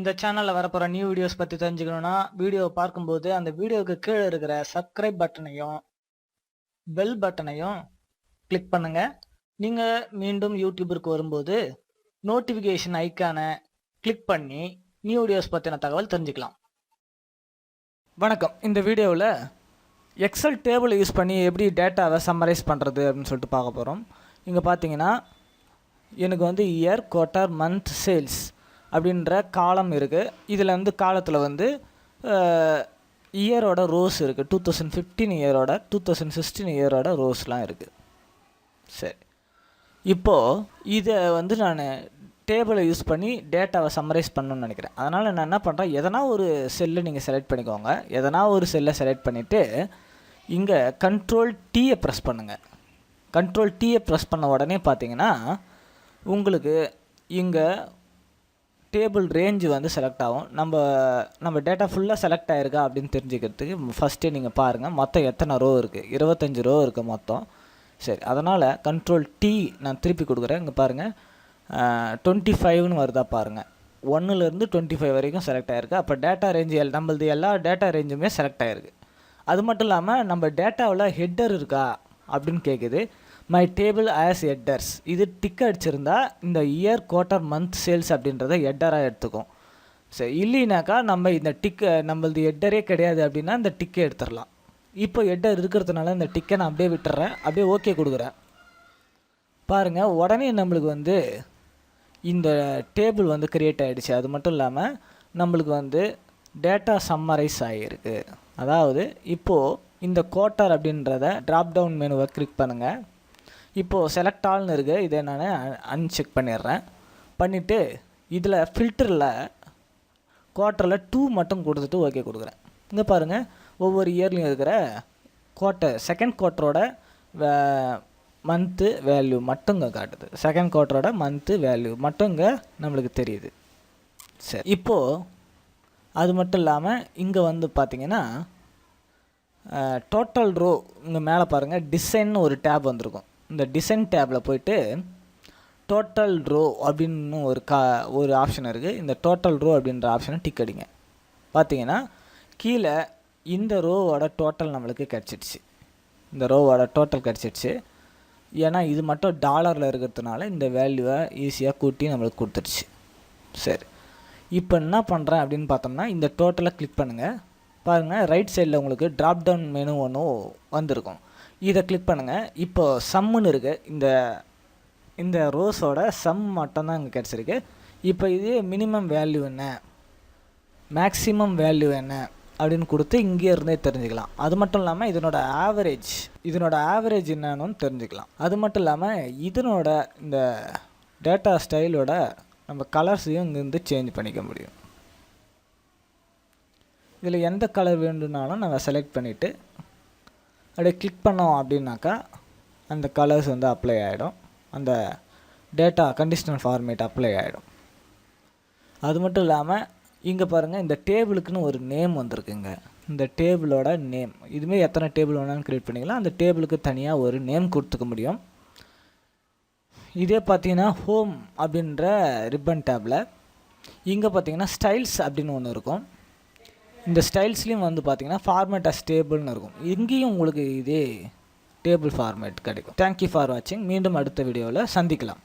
இந்த சேனல்ல வரப்போற நியூ வீடியோஸ் பத்தி தெரிஞ்சுக்கணும்னா வீடியோவை பார்க்கும்போது அந்த வீடியோவுக்கு கீழே இருக்கிற சப்ஸ்கிரைப் பட்டனையும் பெல் பட்டனையும் கிளிக் பண்ணுங்க. நீங்க மீண்டும் யூடியூபிற்கு வரும்போது நோட்டிஃபிகேஷன் ஐக்கானை கிளிக் பண்ணி நியூ வீடியோஸ் பற்றின தகவல் தெரிஞ்சுக்கலாம். வணக்கம். இந்த வீடியோவில் எக்ஸல் டேபிள் யூஸ் பண்ணி எப்படி டேட்டாவை சம்மரைஸ் பண்ணுறது அப்படின்னு சொல்லிட்டு பார்க்க போகிறோம். இங்கே பார்த்தீங்கன்னா எனக்கு இயர், குவார்ட்டர், மந்த், சேல்ஸ் அப்படின்ற காலம் இருக்குது. இதில் காலத்தில் இயரோட ரோஸ் இருக்குது. 2015 இயரோட 2016 இயரோட ரோஸ்லாம் இருக்குது. சரி, இப்போது இதை நான் டேபிளை யூஸ் பண்ணி டேட்டாவை சம்மரைஸ் பண்ணணும்னு நினைக்கிறேன். அதனால் நான் என்ன பண்ணுறேன், எதனா ஒரு செல்லை நீங்கள் செலக்ட் பண்ணிக்கோங்க. எதனா ஒரு செல்லை செலக்ட் பண்ணிவிட்டு இங்கே கண்ட்ரோல் டீயை ப்ரெஸ் பண்ணுங்கள். கண்ட்ரோல் டீயை ப்ரெஸ் பண்ண உடனே பார்த்தீங்கன்னா உங்களுக்கு இங்கே டேபிள் ரேஞ்சு செலக்ட் ஆகும். நம்ம டேட்டா ஃபுல்லாக செலக்ட் ஆகிருக்கா அப்படின்னு தெரிஞ்சுக்கிறதுக்கு ஃபஸ்ட்டே நீங்கள் பாருங்கள் மொத்தம் எத்தனை ரோ இருக்குது. 25 ரோ இருக்குது மொத்தம். சரி, அதனால் கண்ட்ரோல் டி நான் திருப்பி கொடுக்குறேன். இங்கே பாருங்கள் 25ன்னு வருதா பாருங்கள். 1லேருந்து 25 வரைக்கும் செலக்ட் ஆகிருக்கு. அப்போ டேட்டா ரேஞ்சு நம்மளது எல்லா டேட்டா ரேஞ்சுமே செலக்ட் ஆகிருக்கு. அது மட்டும் இல்லாமல் நம்ம டேட்டாவில் ஹெட்டர் இருக்கா அப்படின்னு கேட்குது. மை டேபிள் ஆஸ் ஹெட்டர்ஸ், இது டிக் அடிச்சிருந்தா இந்த இயர், குவார்ட்டர், மந்த், சேல்ஸ் அப்படின்றத ஹெட்டராக எடுத்துக்கும். சரி, இல்லைனாக்கா நம்ம இந்த நம்மளது ஹெட்டரே கிடையாது அப்படின்னா இந்த டிக்கை எடுத்துடலாம். இப்போ ஹெட்டர் இருக்கிறதுனால இந்த டிக்கை நான் அப்படியே விட்டுறேன். அப்படியே ஓகே கொடுக்குறேன். பாருங்கள், உடனே நம்மளுக்கு இந்த டேபிள் க்ரியேட் ஆகிடுச்சு. அது மட்டும் இல்லாமல் நம்மளுக்கு டேட்டா சம்மரைஸ் ஆகிருக்கு. அதாவது இப்போது இந்த குவார்ட்டர் அப்படின்றத ட்ராப் டவுன் மெனுவை கிளிக் பண்ணுங்கள். இப்போது செலக்ட் ஆல்னு இருக்குது. இதை நான் அன்செக் பண்ணிடுறேன். பண்ணிவிட்டு இதில் ஃபில்டரில் குவார்ட்டரில் 2 மட்டும் கொடுத்துட்டு ஓகே கொடுக்குறேன். இங்கே பாருங்கள், ஒவ்வொரு இயர்லையும் இருக்கிற செகண்ட் குவார்ட்டரோட மந்த்து வேல்யூ மட்டும் இங்கே காட்டுது. செகண்ட் குவார்ட்டரோட மந்த்து வேல்யூ மட்டும் இங்கே நம்மளுக்கு தெரியுது. சரி, இப்போது அது மட்டும் இல்லாமல் இங்கே பார்த்திங்கன்னா டோட்டல் ரோ இங்கே மேலே பாருங்கள் டிசைன்னு ஒரு டேப் வந்திருக்கும். இந்த டிசைன் டேப்பில் போய்ட்டு டோட்டல் ரோ அப்படின்னு ஒரு ஆப்ஷன் இருக்குது. இந்த டோட்டல் ரோ அப்படின்ற ஆப்ஷனை டிக் அடிங்க. பார்த்தீங்கன்னா கீழே இந்த ரோவோட டோட்டல் நம்மளுக்கு கிடச்சிடுச்சு. இந்த ரோவோட டோட்டல் கிடச்சிடுச்சு. ஏன்னா இது மட்டும் டாலரில் இருக்கிறதுனால இந்த வேல்யூவை ஈஸியாக கூட்டி நம்மளுக்கு கொடுத்துடுச்சு. சரி, இப்போ என்ன பண்ணுறேன் அப்படின்னு பார்த்தோம்னா இந்த டோட்டலை கிளிக் பண்ணுங்கள். பாருங்கள், ரைட் சைடில் உங்களுக்கு ட்ராப் டவுன் மெனு ஒன்று வந்திருக்கும். இதை கிளிக் பண்ணுங்கள். இப்போது சம்முன்னு இருக்குது. இந்த ரோஸோட சம் மட்டும்தான் இங்கே கிடச்சிருக்கு. இப்போ இது மினிமம் வேல்யூ என்ன, மேக்ஸிமம் வேல்யூ என்ன அப்படின்னு கொடுத்து இங்கே இருந்தே தெரிஞ்சுக்கலாம். அது மட்டும் இல்லாமல் இதனோட ஆவரேஜ் என்னன்னு தெரிஞ்சுக்கலாம். அது மட்டும் இல்லாமல் இதனோட இந்த டேட்டா ஸ்டைலோட நம்ம கலர்ஸையும் இங்கேருந்து சேஞ்ச் பண்ணிக்க முடியும். இதில் எந்த கலர் வேண்டும்னாலும் நம்ம செலக்ட் பண்ணிவிட்டு அப்படியே கிளிக் பண்ணோம் அப்படின்னாக்கா அந்த கலர்ஸ் அப்ளை ஆகிடும். அந்த டேட்டா கண்டிஷனல் ஃபார்மேட் அப்ளை ஆகிடும். அது மட்டும் இல்லாமல் இங்கே பாருங்கள், இந்த டேபிளுக்குன்னு ஒரு நேம் வந்திருக்குங்க. இந்த டேபிளோட நேம் இதுமாரி எத்தனை டேபிள் வேணாலும் க்ரியேட் பண்ணிக்கலாம். அந்த டேபிளுக்கு தனியாக ஒரு நேம் கொடுத்துக்க முடியும். இதே பார்த்தீங்கன்னா ஹோம் அப்படின்ற ரிப்பன் டேப்பில் இங்கே பார்த்தீங்கன்னா ஸ்டைல்ஸ் அப்படின்னு ஒன்று இருக்கும். இந்த ஸ்டைல்ஸ்லேயும் பார்த்தீங்கன்னா ஃபார்மேட் அஸ் டேபிள்னு இருக்கும். இங்கேயும் உங்களுக்கு இதே டேபிள் ஃபார்மேட் கிடைக்கும். தேங்க்யூ ஃபார் வாட்சிங். மீண்டும் அடுத்த வீடியோவில் சந்திக்கலாம்.